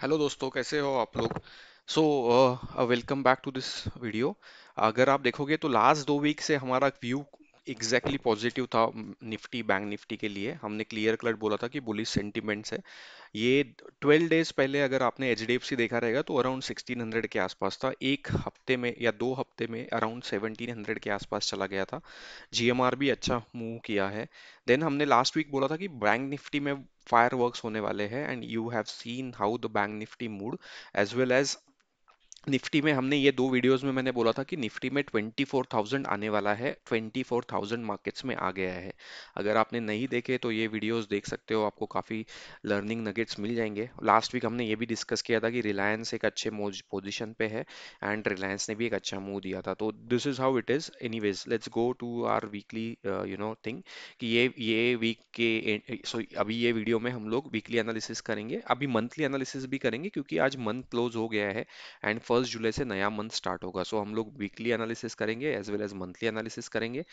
Hello दोस्तों, कैसे हो आप लोग। So welcome back to this video. अगर आप देखोगे तो लास्ट 2 वीक से हमारा व्यू एग्जैक्टली पॉजिटिव था। निफ्टी बैंक निफ्टी के लिए हमने क्लियर कट बोला था कि बुलिश सेंटिमेंट्स है। ये 12 डेज पहले अगर आपने एचडीएफसी देखा रहेगा तो अराउंड 1600 के आसपास था। एक हफ्ते में या 2 हफ्ते में अराउंड 1700 के आसपास चला गया था। जीएमआर भी अच्छा मूव किया है। देन हमने लास्ट वीक बोला था कि बैंक निफ्टी में फायरवर्क्स होने वाले हैं, and you have seen how the bank Nifty moved as well as Nifty में। हमने ये दो वीडियोस में मैंने बोला था कि निफ्टी में 24,000 आने वाला है। 24,000 मार्केट्स में आ गया है। अगर आपने नहीं देखे तो ये वीडियोस देख सकते हो, आपको काफ़ी लर्निंग नगेट्स मिल जाएंगे। लास्ट वीक हमने ये भी डिस्कस किया था कि रिलायंस एक अच्छे पोजीशन पे है, एंड रिलायंस ने भी एक अच्छा मूव दिया था। तो this is how it is. Anyways, let's go to our weekly thing कि ये वीक के सो अभी ये वीडियो में हम लोग वीकली एनालिसिस करेंगे, अभी मंथली एनालिसिस भी करेंगे क्योंकि आज मंथ क्लोज हो गया है एंड 1 जुलाई से नया मंथ स्टार्ट होगा। सो हम लोग वीकली एनालिसिस करेंगे as well as monthly analysis करेंगे,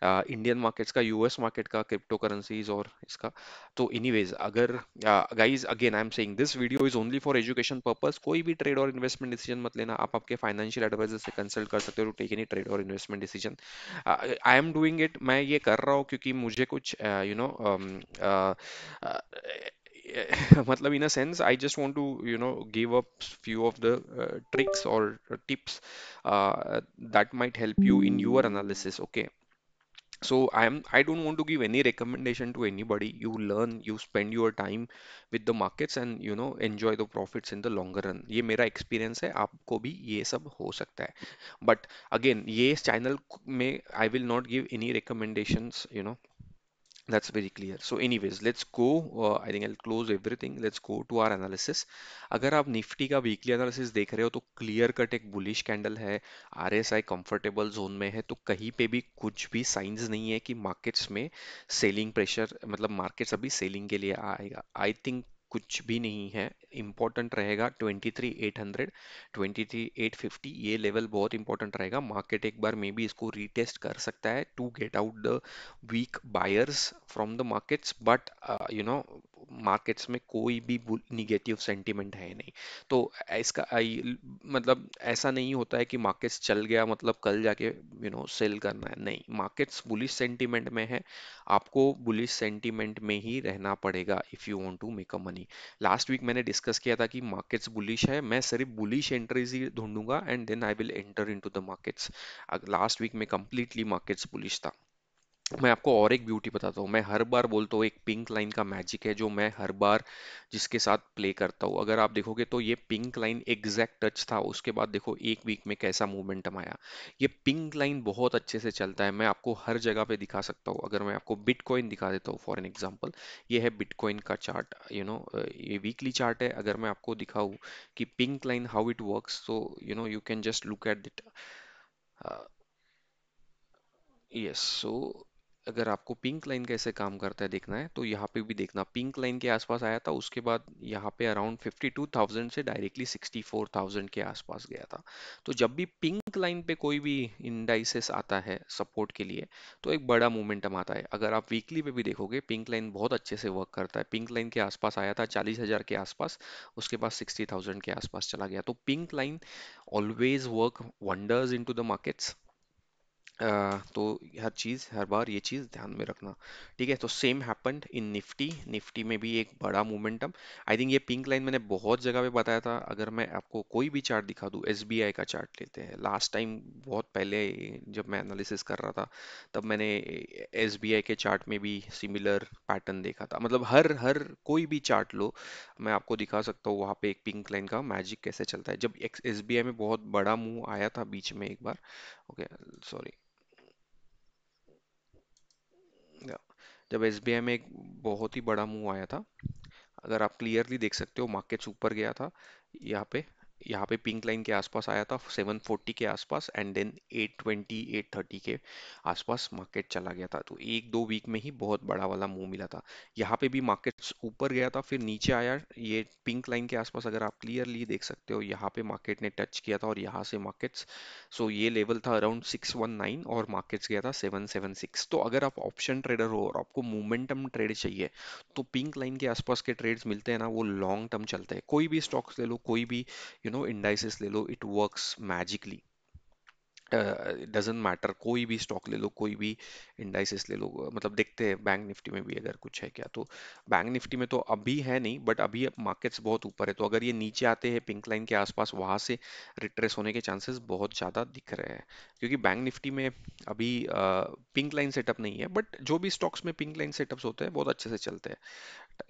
इंडियन मार्केट्स का, यूएस मार्केट का, क्रिप्टो करेंसीज और इसका। तो एनीवेज, अगर guys again I am saying this video is only for education purpose. कोई भी ट्रेड और इन्वेस्टमेंट डिसीजन मत लेना। आप आपके फाइनेंशियल एडवाइजर से कंसल्ट कर सकते हो टू टेक एनी ट्रेड और investment decision. I am doing it, मैं ये कर रहा हूँ क्योंकि मुझे कुछ मतलब in a sense I just want to give up few of the tricks or tips that might help you in your analysis. Okay, so I don't want to give any recommendation to anybody. You learn, you spend your time with the markets and enjoy the profits in the longer run. ये मेरा experience है, आपको भी ये सब हो सकता है। बट अगेन ये चैनल में I will not give any recommendations. That's very clear. So anyways, let's go. I think I'll close everything. Let's go to our analysis. अगर आप निफ्टी का वीकली एनालिसिस देख रहे हो तो क्लियर कट एक बुलिश कैंडल है। आरएसआई कंफर्टेबल जोन में है, तो कहीं पे भी कुछ भी साइंस नहीं है कि मार्केट्स में सेलिंग प्रेशर, मतलब मार्केट्स अभी सेलिंग के लिए आएगा। आई थिंक कुछ भी नहीं है। इंपॉर्टेंट रहेगा 23,800, 23,850, ये लेवल बहुत इंपॉर्टेंट रहेगा। मार्केट एक बार मे बी इसको रीटेस्ट कर सकता है to get out the weak buyers from the markets, but markets में कोई भी निगेटिव सेंटीमेंट है नहीं। तो इसका मतलब ऐसा नहीं होता है कि मार्केट्स चल गया मतलब कल जाके सेल करना है, नहीं। मार्केट्स बुलिश सेंटीमेंट में है, आपको बुलिश सेंटीमेंट में ही रहना पड़ेगा if you want to make a money. Last week मैंने डिस्कस किया था कि मार्केट्स बुलिश है, मैं सिर्फ बुलिश एंट्रीज ही ढूंढूंगा and then I will enter into the markets. Last week में कंप्लीटली मार्केट्स बुलिश था। मैं आपको और एक ब्यूटी बताता हूँ। मैं हर बार बोलता हूँ एक पिंक लाइन का मैजिक है जो मैं हर बार जिसके साथ प्ले करता हूँ। अगर आप देखोगे तो ये पिंक लाइन एग्जैक्ट टच था, उसके बाद देखो एक वीक में कैसा मोमेंटम आया। ये पिंक लाइन बहुत अच्छे से चलता है, मैं आपको हर जगह पे दिखा सकता हूँ। अगर मैं आपको बिटकॉइन दिखा देता हूँ फॉर एन एग्जांपल, ये है बिटकॉइन का चार्ट। ये वीकली चार्ट है। अगर मैं आपको दिखाऊँ कि pink line how it works, तो you can just look at it. Yes, so अगर आपको पिंक लाइन कैसे काम करता है देखना है तो यहाँ पे भी देखना, पिंक लाइन के आसपास आया था, उसके बाद यहाँ पे अराउंड 52,000 से डायरेक्टली 64,000 के आसपास गया था। तो जब भी पिंक लाइन पे कोई भी इंडाइसेस आता है सपोर्ट के लिए तो एक बड़ा मोमेंटम आता है। अगर आप वीकली पे भी देखोगे पिंक लाइन बहुत अच्छे से वर्क करता है। पिंक लाइन के आसपास आया था 40,000 के आसपास, उसके बाद 60,000 के आसपास चला गया। तो pink line always work wonders into the markets. तो हर चीज़ हर बार ये चीज़ ध्यान में रखना। ठीक है, तो same happened in Nifty. Nifty में भी एक बड़ा मोमेंटम। आई थिंक ये पिंक लाइन मैंने बहुत जगह पे बताया था। अगर मैं आपको कोई भी चार्ट दिखा दूँ, एसबीआई का चार्ट लेते हैं, लास्ट टाइम बहुत पहले जब मैं एनालिसिस कर रहा था तब मैंने एसबीआई के चार्ट में भी सिमिलर पैटर्न देखा था। मतलब हर हर कोई भी चार्ट लो, मैं आपको दिखा सकता हूँ वहाँ पे एक पिंक लाइन का मैजिक कैसे चलता है। जब एसबीआई में बहुत बड़ा मूव आया था बीच में एक बार, ओके सॉरी, या, जब एसबीआई में एक बहुत ही बड़ा मूव आया था, अगर आप क्लियरली देख सकते हो मार्केट्स ऊपर गया था यहाँ पे, यहाँ पे पिंक लाइन के आसपास आया था 740 के आसपास, एंड देन 820 830 के आसपास मार्केट चला गया था। तो एक दो वीक में ही बहुत बड़ा वाला मूव मिला था। यहाँ पे भी मार्केट ऊपर गया था, फिर नीचे आया। ये पिंक लाइन के आसपास अगर आप क्लियरली देख सकते हो, यहाँ पे मार्केट ने टच किया था, और यहाँ से मार्केट्स, सो ये लेवल था अराउंड 619 और मार्केट्स गया था 776। तो अगर आप ऑप्शन ट्रेडर हो और आपको मोमेंटम ट्रेड चाहिए, तो पिंक लाइन के आसपास के ट्रेड्स मिलते हैं ना, वो लॉन्ग टर्म चलते हैं। कोई भी स्टॉक्स ले लो, कोई भी इंडाइसेस ले लो, it works magically. Doesn't matter, कोई भी स्टॉक ले लो, कोई भी इंडाइसेस ले लो, मतलब देखते हैं बैंक निफ्टी में भी अगर कुछ है क्या। तो बैंक निफ्टी में तो अभी है नहीं, बट अभी अब मार्केट्स बहुत ऊपर है, तो अगर ये नीचे आते हैं पिंक लाइन के आसपास, वहां से रिट्रेस होने के चांसेस बहुत ज़्यादा दिख रहे हैं। क्योंकि बैंक निफ्टी में अभी पिंक लाइन सेटअप नहीं है, बट जो भी स्टॉक्स में पिंक लाइन सेटअप्स होते हैं बहुत अच्छे से चलते हैं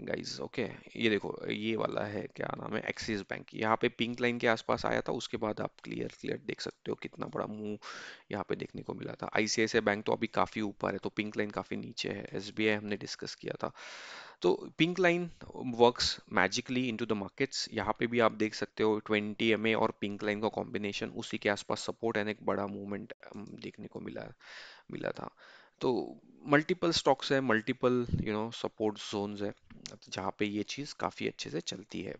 गाइस। ओके, ये देखो, ये वाला है, क्या नाम है, एक्सिस बैंक, यहाँ पे पिंक लाइन के आसपास आया था, उसके बाद आप क्लियर क्लियर देख सकते हो कितना बड़ा मूव यहाँ पे देखने को मिला था। आईसीआईसीआई बैंक तो अभी काफी ऊपर है, तो पिंक लाइन काफी नीचे है। एसबीआई हमने डिस्कस किया था। तो pink line works magically into the markets. यहाँ पे भी आप देख सकते हो 20 MA और पिंक लाइन का कॉम्बिनेशन, उसी के आसपास सपोर्ट एंड एक बड़ा मूवमेंट देखने को मिला मिला था। तो मल्टीपल स्टॉक्स है, मल्टीपल सपोर्ट जोन्स है, जहाँ पे ये चीज़ काफ़ी अच्छे से चलती है।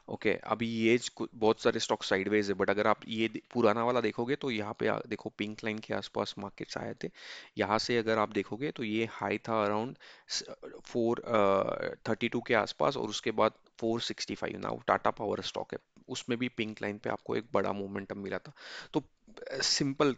ओके, अभी ये बहुत सारे स्टॉक साइडवेज है, बट अगर आप ये पुराना वाला देखोगे, तो यहाँ पे देखो पिंक लाइन के आसपास मार्केट्स आए थे। यहाँ से अगर आप देखोगे तो ये हाई था अराउंड 432 के आसपास, और उसके बाद 465। नाउ टाटा पावर स्टॉक है, उसमें भी पिंक लाइन पे आपको एक बड़ा मोमेंटम मिला था। तो सिंपल,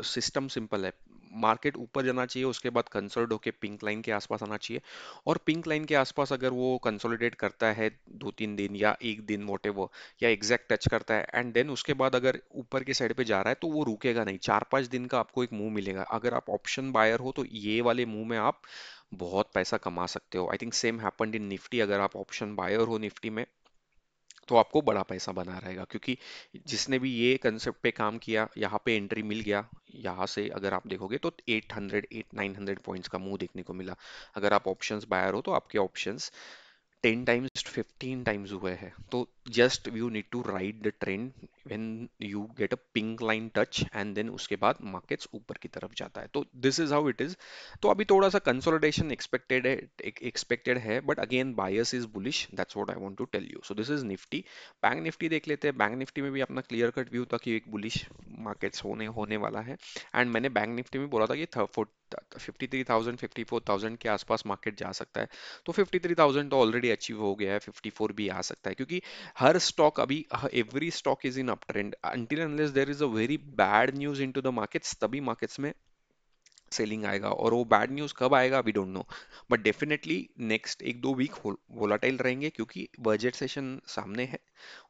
सिस्टम सिंपल है। मार्केट ऊपर जाना चाहिए, उसके बाद कंसोलिडेट होके पिंक लाइन के आसपास आना चाहिए, और पिंक लाइन के आसपास अगर वो कंसोलिडेट करता है 2 3 दिन या एक दिन वॉटेवर, या एग्जैक्ट टच करता है, एंड देन उसके बाद अगर ऊपर के साइड पे जा रहा है, तो वो रुकेगा नहीं। 4 5 दिन का आपको एक मूव मिलेगा। अगर आप ऑप्शन बायर हो, तो ये वाले मूव में आप बहुत पैसा कमा सकते हो। I think same happened in Nifty. अगर आप ऑप्शन बायर हो निफ्टी में, तो आपको बड़ा पैसा बना रहेगा, क्योंकि जिसने भी ये कंसेप्ट पे काम किया, यहाँ पे एंट्री मिल गया। यहाँ से अगर आप देखोगे तो 800 8 900 पॉइंट्स का मुंह देखने को मिला। अगर आप ऑप्शंस बायर हो, तो आपके ऑप्शंस 10 times 15 times हुए हैं। तो just you need to ride the trend when you get a pink line touch, and then उसके बाद मार्केट्स ऊपर की तरफ जाता है। तो this is how it is. तो अभी थोड़ा सा कंसोलिडेशन एक्सपेक्टेड है, but again bias is bullish, that's what I want to tell you. So this is Nifty. Bank Nifty देख लेते हैं। बैंक निफ्टी में भी अपना क्लियर कट व्यू था कि एक बुलिश मार्केट्स होने होने वाला है। एंड मैंने बैंक निफ्टी में बोला था कि 53,000 54,000 के आसपास मार्केट जा सकता है। तो 53,000 तो ऑलरेडी अचीव हो गया है, 54 भी आ सकता है, क्योंकि हर स्टॉक अभी, every stock is in up trend until unless there is a very bad news into the markets, तभी मार्केट्स में सेलिंग आएगा। और वो बैड न्यूज कब आएगा we don't know, but definitely next एक दो वीक वोलाटाइल रहेंगे, क्योंकि बजट सेशन सामने है,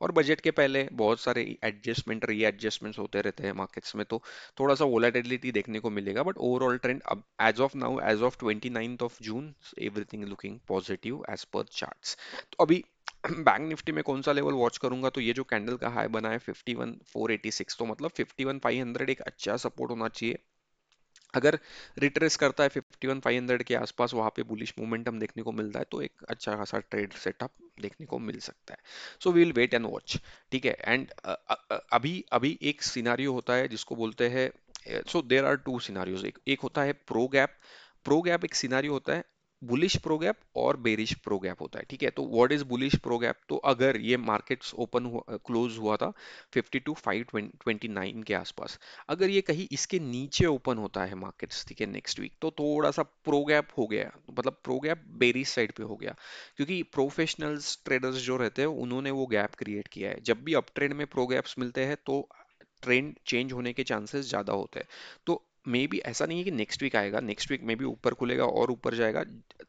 और बजट के पहले बहुत सारे एडजस्टमेंट री एडजस्टमेंट्स होते रहते हैं मार्केट्स में। तो थोड़ा सा वोलाटिलिटी देखने को मिलेगा, बट ओवरऑल ट्रेंड अब as of now, as of 29 June, everything looking positive as पर चार्ट्स। तो अभी बैंक निफ्टी में कौन सा लेवल वॉच करूंगा, तो ये जो कैंडल का हाई बना है 51,486, तो मतलब 51,500 एक अच्छा सपोर्ट होना चाहिए। अगर रिट्रेस करता है 51,500 के आसपास, वहां पे बुलिश मोमेंटम देखने को मिलता है, तो एक अच्छा खासा ट्रेड सेटअप देखने को मिल सकता है। So we will wait and watch. ठीक है। एंड अभी अभी एक सिनारियो होता है जिसको बोलते हैं, सो देर आर टू सिनारियोज। एक होता है प्रो गैप। प्रो गैप एक सिनारियो होता है, बुलिश प्रो गैप और बेरिश प्रो गैप होता है। ठीक है। तो what is bullish pro gap, तो अगर ये मार्केट्स ओपन हुआ, क्लोज हुआ था 52,529 के आसपास, अगर ये कहीं इसके नीचे ओपन होता है मार्केट्स, ठीक है, नेक्स्ट वीक, तो थोड़ा सा प्रो गैप हो गया, मतलब प्रो गैप बेरिश साइड पे हो गया। क्योंकि प्रोफेशनल्स ट्रेडर्स जो रहते हैं, उन्होंने वो गैप क्रिएट किया है। जब भी अप ट्रेंड में प्रो गैप्स मिलते हैं, तो ट्रेंड चेंज होने के चांसेस ज्यादा होते हैं। तो मे बी ऐसा नहीं है कि नेक्स्ट वीक आएगा, नेक्स्ट वीक में भी ऊपर खुलेगा और ऊपर जाएगा।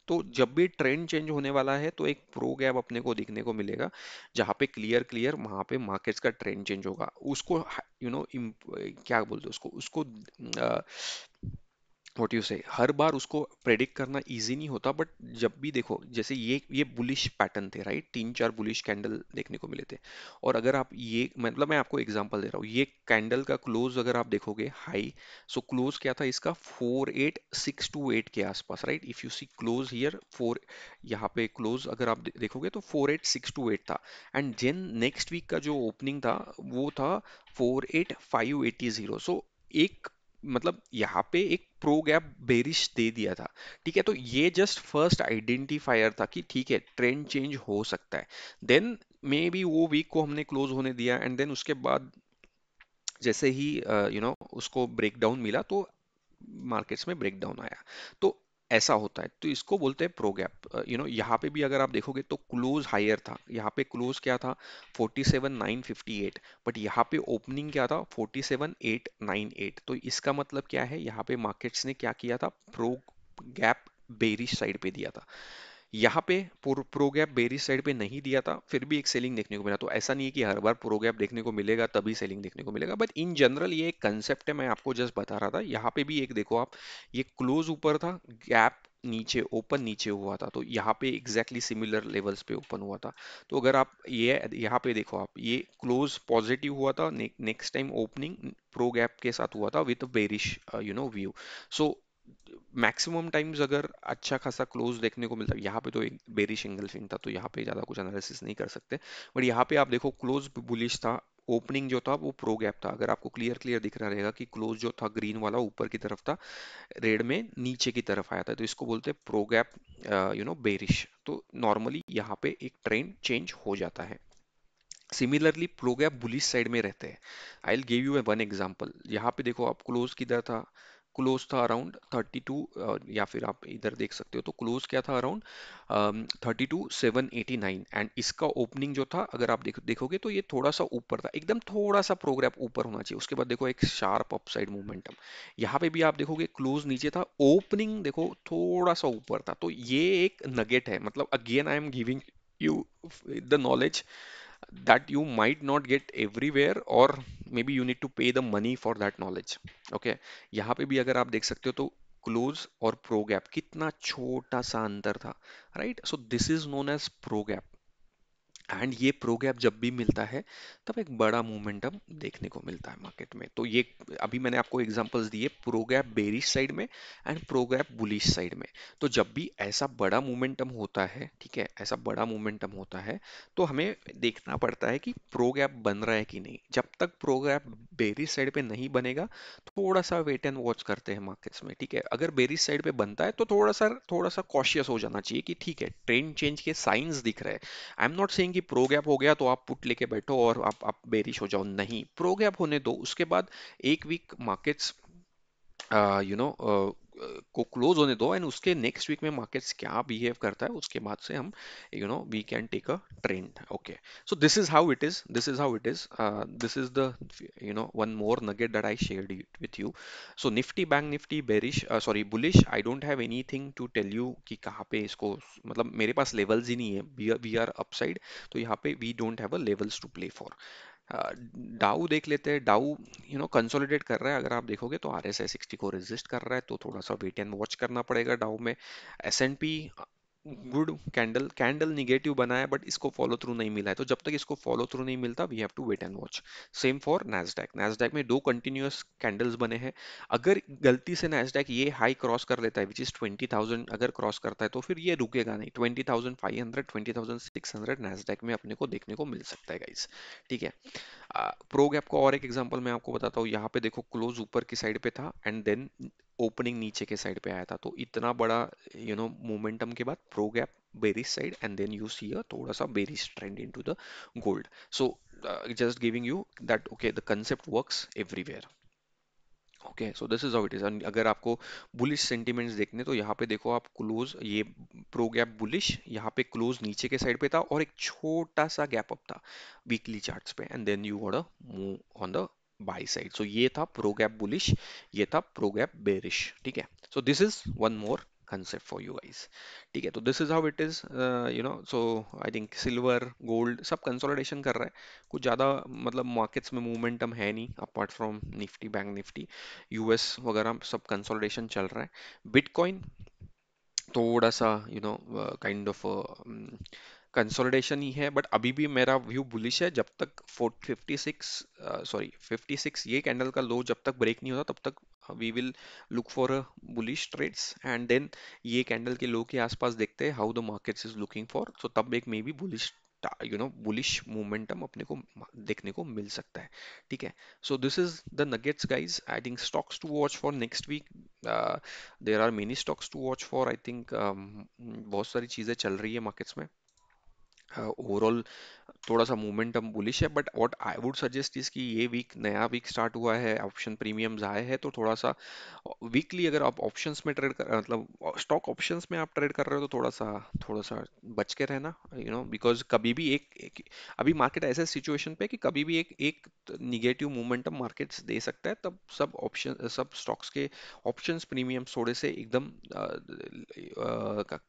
तो जब भी ट्रेंड चेंज होने वाला है, तो एक प्रो गैप अपने को दिखने को मिलेगा, जहाँ पे क्लियर क्लियर वहां पे मार्केट्स का ट्रेंड चेंज होगा। उसको क्या बोलते हैं उसको उसको व्हाट यू से, हर बार उसको प्रेडिक्ट करना इजी नहीं होता, बट जब भी देखो, जैसे ये बुलिश पैटर्न थे राइट, तीन चार बुलिश कैंडल देखने को मिले थे। और अगर आप ये, मतलब मैं आपको एग्जांपल दे रहा हूँ, ये कैंडल का क्लोज अगर आप देखोगे हाई, सो क्लोज क्या था इसका, 48628 के आसपास right. If you see close here four, यहाँ पे क्लोज अगर आप देखोगे तो 48628 था। एंड देन नेक्स्ट वीक का जो ओपनिंग था वो था 48580। सो एक, मतलब यहाँ पे एक प्रो गैप बेरिश दे दिया था। ठीक है, तो ये जस्ट फर्स्ट आइडेंटिफायर था कि ठीक है ट्रेंड चेंज हो सकता है। देन मे बी वो वीक को हमने क्लोज होने दिया, एंड देन उसके बाद जैसे ही उसको ब्रेकडाउन मिला तो मार्केट्स में ब्रेकडाउन आया। तो ऐसा होता है, तो इसको बोलते हैं प्रो गैप। यहाँ पे भी अगर आप देखोगे तो क्लोज हायर था, यहाँ पे क्लोज क्या था 47958, बट यहाँ पे ओपनिंग क्या था 47898। तो इसका मतलब क्या है, यहाँ पे मार्केट्स ने क्या किया था, प्रो गैप बेरिश साइड पे दिया था। यहाँ पे प्रो गैप बेरिश साइड पे नहीं दिया था, फिर भी एक सेलिंग देखने को मिला। तो ऐसा नहीं है कि हर बार प्रो गैप देखने को मिलेगा तभी सेलिंग देखने को मिलेगा, बट इन जनरल ये एक कंसेप्ट है, मैं आपको जस्ट बता रहा था। यहाँ पे भी एक देखो आप, ये क्लोज ऊपर था, गैप नीचे, ओपन नीचे हुआ था, तो यहाँ पे एग्जैक्टली सिमिलर लेवल्स पे ओपन हुआ था। तो अगर आप ये यहाँ पे देखो आप, ये क्लोज पॉजिटिव हुआ था, next time opening pro gap के साथ हुआ था with bearish view. So maximum times अगर अच्छा खासा क्लोज देखने को मिलता है, यहाँ पे तो एक बेरिश एंगल्फिंग था तो यहाँ पे ज्यादा कुछ एनालिसिस नहीं कर सकते, बट यहाँ पे आप देखो क्लोज बुलिश था, ओपनिंग जो था वो प्रो गैप था। अगर आपको क्लियर क्लियर दिख रहा रहेगा कि क्लोज जो था ग्रीन वाला ऊपर की तरफ था, रेड में नीचे की तरफ आया था, तो इसको बोलते हैं प्रो गैप बेरिश। तो नॉर्मली यहाँ पे एक ट्रेंड चेंज हो जाता है। Similarly pro gap bullish side में रहते हैं। I will give you one example. यहाँ पे देखो आप, क्लोज किधर था, क्लोज था अराउंड 32, या फिर आप इधर देख सकते हो तो क्लोज क्या था अराउंड 32,789। एंड इसका ओपनिंग जो था अगर आप देखोगे तो ये थोड़ा सा ऊपर था, एकदम थोड़ा सा प्रोग्राफ ऊपर होना चाहिए, उसके बाद देखो एक शार्प अपसाइड मोमेंटम। यहाँ पे भी आप देखोगे क्लोज नीचे था, ओपनिंग देखो थोड़ा सा ऊपर था। तो ये एक नगेट है, मतलब again I am giving you the knowledge that you might not get everywhere, or maybe you need to pay the money for that knowledge. Okay, यहाँ पे भी अगर आप देख सकते हो तो क्लोज और प्रो गैप कितना छोटा सा अंतर था, right. So this is known as pro gap. And ये प्रो गैप जब भी मिलता है तब एक बड़ा मोमेंटम देखने को मिलता है मार्केट में। तो ये अभी मैंने आपको एग्जांपल्स दिए प्रो गैप बेरिश साइड में and pro gap bullish side में। तो जब भी ऐसा बड़ा मोमेंटम होता है, ठीक है, ऐसा बड़ा मोमेंटम होता है, तो हमें देखना पड़ता है कि प्रो गैप बन रहा है कि नहीं। जब तक प्रो गैप बेरिश साइड पे नहीं बनेगा, थोड़ा सा वेट एंड वॉच करते हैं मार्केट्स में, ठीक है। अगर बेरिश साइड पे बनता है तो थोड़ा सा कॉशियस हो जाना चाहिए कि ठीक है ट्रेंड चेंज के साइंस दिख रहे हैं। आई एम नॉट सेइंग कि प्रो गैप हो गया तो आप पुट लेके बैठो और आप बेरिश हो जाओ, नहीं, प्रो गैप होने दो, उसके बाद एक वीक मार्केट्स को क्लोज होने दो, एंड उसके नेक्स्ट वीक में मार्केट्स क्या बिहेव करता है उसके बाद से हम we can take a trend. Okay, so this is how it is, this is how it is, this is the one more nugget that I shared with you. So Nifty bank Nifty bearish, sorry bullish, I don't have anything to tell you कि कहाँ पे इसको, मतलब मेरे पास levels ही नहीं है, we are upside, तो यहाँ पे we don't have a levels to play for. Dow देख लेते हैं। डाउ कंसोलिडेट कर रहा है, अगर आप देखोगे तो RSI 60 को रेजिस्ट कर रहा है, तो थोड़ा सा वेट एंड वॉच करना पड़ेगा डाउ में। S&P good, candle candle negative बना है बट इसको फॉलो थ्रू नहीं मिला है, तो जब तक इसको फॉलो थ्रू नहीं मिलता we have to wait and watch. Same for Nasdaq, Nasdaq में दो कंटिन्यूअस कैंडल्स बने हैं। अगर गलती से नैस्डैक ये हाई क्रॉस कर लेता है विच इज 20,000, अगर क्रॉस करता है तो फिर ये रुकेगा नहीं, 20,500 20,600 नैस्डैक में अपने को देखने को मिल सकता है गाइस, ठीक है। प्रो गैप का और एक एग्जांपल मैं आपको बताता हूँ। यहाँ पे देखो क्लोज ऊपर की साइड पे था एंड देन ओपनिंग नीचे के साइड पे आया था, तो इतना बड़ा मोमेंटम के बाद pro gap bearish side, and then you see a थोड़ा सा bearish trend into the gold. So just giving you that okay the concept works everywhere. Okay, so this is how it is. अगर आपको bullish sentiments देखने तो यहाँ पे देखो आप, क्लोज ये प्रो गैप बुलिश, यहाँ पे क्लोज नीचे के साइड पे था और एक छोटा सा गैप अप था वीकली चार्ट्स पे, and then you got move on the buy side. So ये था प्रो गैप बुलिश, ये था प्रो गैप बेरिश, ठीक है। So this is one more concept for you guys. ठीक है, तो this is how it is, so I think silver gold सब consolidation कर रहा है, कुछ ज़्यादा मतलब markets में momentum है नहीं apart from Nifty bank Nifty, US वगैरह सब consolidation चल रहा है। बिटकॉइन थोड़ा सा काइंड ऑफ कंसोलिडेशन ही है, बट अभी भी मेरा व्यू बुलिश है। जब तक 56 56 ये कैंडल का लो जब तक ब्रेक नहीं होता तब तक we will look for a bullish trades, and then ये कैंडल के लो के आसपास देखते हैं how the markets is looking for, so तब एक maybe bullish bullish momentum अपने को देखने को मिल सकता है। ठीक है, so this is the nuggets guys, I think stocks to watch for next week. There are many stocks to watch for, I think बहुत सारी चीजें चल रही है मार्केट्स में। ओवरऑल थोड़ा सा मोमेंटम बुलिश है, but what I would suggest is कि ये वीक नया वीक स्टार्ट हुआ है, ऑप्शन प्रीमियम्स आए हैं, तो थोड़ा सा वीकली अगर आप ऑप्शंस में ट्रेड कर मतलब स्टॉक ऑप्शंस में आप ट्रेड कर रहे हो तो थोड़ा सा बच के रहना, बिकॉज कभी भी अभी मार्केट ऐसे सिचुएशन पे है कि कभी भी एक एक निगेटिव मोमेंटम मार्केट्स दे सकता है, तब सब ऑप्शन सब स्टॉक्स के ऑप्शंस प्रीमियम्स थोड़े से एकदम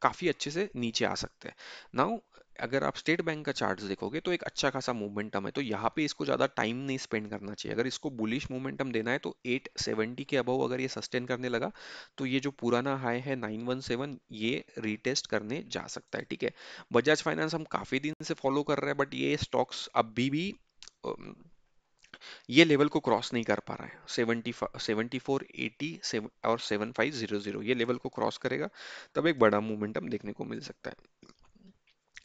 काफी अच्छे से नीचे आ सकते हैं। नाउ अगर आप स्टेट बैंक का चार्ट्स देखोगे तो एक अच्छा खासा मोमेंटम है, तो यहाँ पे इसको ज्यादा टाइम नहीं स्पेंड करना चाहिए। अगर इसको बुलिश मोमेंटम देना है तो 870 के अबव अगर ये सस्टेन करने लगा तो ये जो पुराना हाई है 917 ये रीटेस्ट करने जा सकता है। ठीक है, बजाज फाइनेंस हम काफी दिन से फॉलो कर रहे हैं, बट ये स्टॉक्स अभी भी अम, ये लेवल को क्रॉस नहीं कर पा रहा है। 7480 और 7500 ये लेवल को क्रॉस करेगा तब एक बड़ा मोमेंटम देखने को मिल सकता है।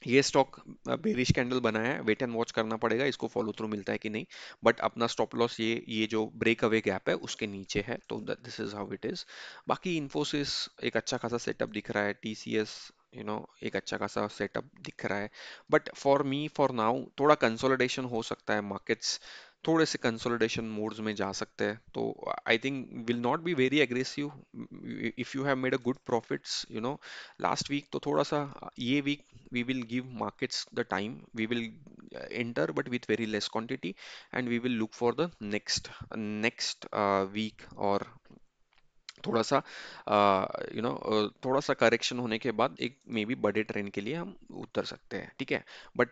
ये स्टॉक बेरिश कैंडल बनाया है, वेट एंड वॉच करना पड़ेगा इसको फॉलो थ्रू मिलता है कि नहीं, बट अपना स्टॉप लॉस ये जो ब्रेक अवे गैप है उसके नीचे है, तो this is how it is. बाकी इन्फोसिस एक अच्छा खासा सेटअप दिख रहा है, टीसीएस एक अच्छा खासा सेटअप दिख रहा है, but for me for now थोड़ा कंसोलिडेशन हो सकता है, मार्केट्स थोड़े से कंसोलिडेशन मोड्स में जा सकते हैं, तो I think will not be very aggressive if you have made a good profits last week, तो थोड़ा सा ये week we will give markets the time, we will enter but with very less quantity, and we will look for the next week or थोड़ा सा थोड़ा सा correction होने के बाद एक मे बी बड़े ट्रेंड के लिए हम उतर सकते हैं। ठीक है, बट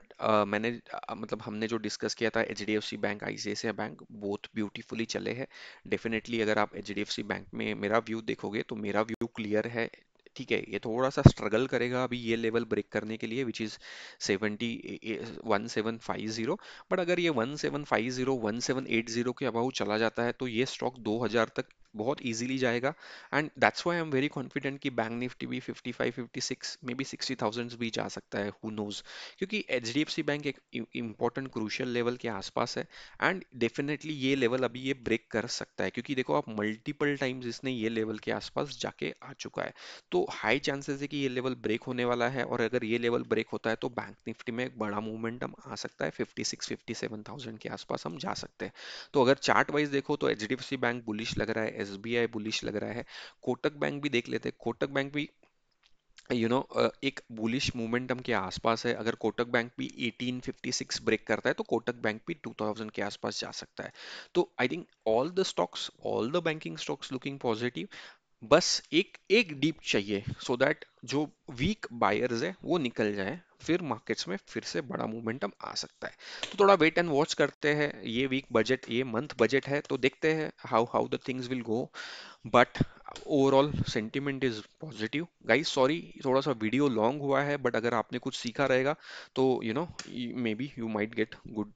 मैंने मतलब हमने जो डिस्कस किया था एचडीएफसी बैंक आईसीआईसीआई बैंक बहुत ब्यूटीफुली चले हैं। डेफिनेटली अगर आप एचडीएफसी बैंक में मेरा व्यू देखोगे तो मेरा व्यू क्लियर है। ठीक है, ये थोड़ा सा स्ट्रगल करेगा अभी ये लेवल ब्रेक करने के लिए विच इज 1750, बट अगर ये 1750 1780 के अबाउ चला जाता है तो ये स्टॉक 2000 तक बहुत इजीली जाएगा, and that's why I am very confident कि बैंक निफ्टी भी 55 56 मे बी 60,000 भी जा सकता है, हु नोज, क्योंकि एचडीएफसी बैंक एक इंपॉर्टेंट क्रूशियल लेवल के आसपास है, एंड डेफिनेटली ये लेवल अभी ये ब्रेक कर सकता है, क्योंकि देखो आप मल्टीपल टाइम्स इसने ये लेवल के आसपास जाके आ चुका है, तो हाई चांसेस है कि ये लेवल ब्रेक होने वाला है, और अगर ये लेवल ब्रेक होता है तो बैंक निफ्टी में एक बड़ा मूवमेंटम आ सकता है, 56 57,000 के आसपास हम जा सकते हैं। तो अगर चार्ट वाइज देखो तो एचडीएफसी बैंक बुलिश लग रहा है, एसबीआई बुलिश लग रहा है, कोटक बैंक भी देख लेते हैं, कोटक बैंक भी एक बुलिश मोमेंटम के आसपास है, अगर कोटक बैंक भी 1856 ब्रेक करता है तो कोटक बैंक भी 2000 के आसपास जा सकता है। तो I think all the banking stocks looking positive, बस एक एक डीप चाहिए सो दैट जो वीक बायर्स है वो निकल जाए, फिर मार्केट्स में फिर से बड़ा मोमेंटम आ सकता है। तो थोड़ा वेट एंड वॉच करते हैं, ये वीक बजट ये मंथ बजट है तो देखते हैं how how the things will go, but overall sentiment is positive guys. Sorry थोड़ा सा वीडियो लॉन्ग हुआ है, बट अगर आपने कुछ सीखा रहेगा तो may be you might get good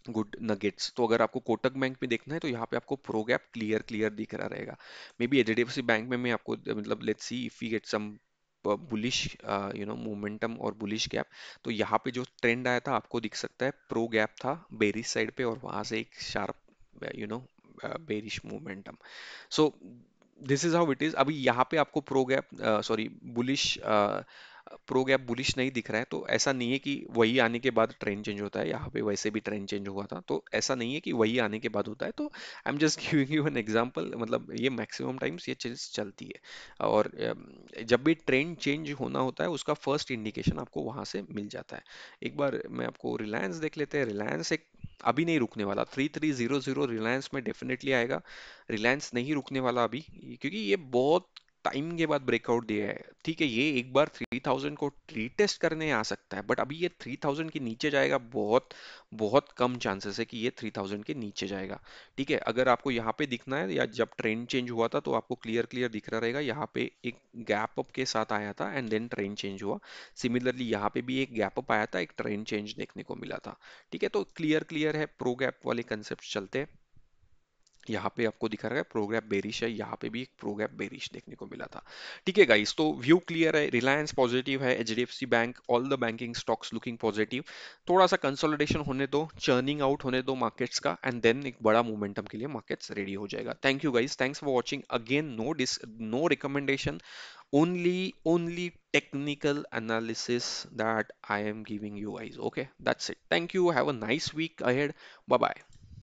good nuggets. तो अगर आपको कोटक बैंक में देखना है तो यहाँ पे आपको प्रो गैप क्लियर क्लियर दिख रहा रहेगा, मे बी एचडीएफसी बैंक में मैं आपको मतलब let's see if we get some bullish momentum और बुलिश गैप, तो यहाँ पे जो ट्रेंड आया था आपको दिख सकता है प्रो गैप था बेरिश साइड पे, और वहां से एक sharp bearish momentum. So this is how it is. अभी यहाँ पे आपको pro gap sorry bullish pro gap bullish नहीं दिख रहा है, तो ऐसा नहीं है कि वही आने के बाद ट्रेंड चेंज होता है, यहाँ पे वैसे भी ट्रेंड चेंज हुआ था, तो ऐसा नहीं है कि वही आने के बाद होता है, तो I am just giving you an example, मतलब ये मैक्सिमम टाइम्स ये चीज चलती है, और जब भी ट्रेंड चेंज होना होता है उसका फर्स्ट इंडिकेशन आपको वहां से मिल जाता है। एक बार मैं आपको रिलायंस देख लेते हैं, रिलायंस एक अभी नहीं रुकने वाला, 3300 रिलायंस में डेफिनेटली आएगा, रिलायंस नहीं रुकने वाला अभी, क्योंकि ये बहुत टाइम के बाद ब्रेकआउट दिया है, ठीक है, ये एक बार 3000 को रीटेस्ट करने आ सकता है, बट अभी ये 3000 के नीचे जाएगा, बहुत बहुत कम चांसेस है कि ये 3000 के नीचे जाएगा। ठीक है, अगर आपको यहाँ पे दिखना है, या जब ट्रेंड चेंज हुआ था तो आपको क्लियर क्लियर दिख रहा रहेगा, यहाँ पे एक गैप अप के साथ आया था एंड देन ट्रेंड चेंज हुआ। सिमिलरली यहाँ पे भी एक गैप अप आया था, एक ट्रेंड चेंज देखने को मिला था। ठीक है, तो क्लियर क्लियर है, प्रो गैप वाले कंसेप्ट चलते हैं। यहाँ पे आपको दिखा रहा है प्रोग्राफ बेरिश है, यहाँ पे भी एक प्रोग्राफ बेरिश देखने को मिला था। ठीक है गाइस, तो व्यू क्लियर है, रिलायंस पॉजिटिव है, HDFC bank, all the banking stocks looking positive. थोड़ा सा कंसोलिडेशन होने दो, चर्निंग आउट होने दो मार्केट्स का, एंड देन एक बड़ा मोमेंटम के लिए मार्केट्स रेडी हो जाएगा। Thank you guys, thanks for watching again. No recommendation, only technical analysis that I am giving you guys. Okay, that's it. Thank you, have a nice week ahead. Bye bye.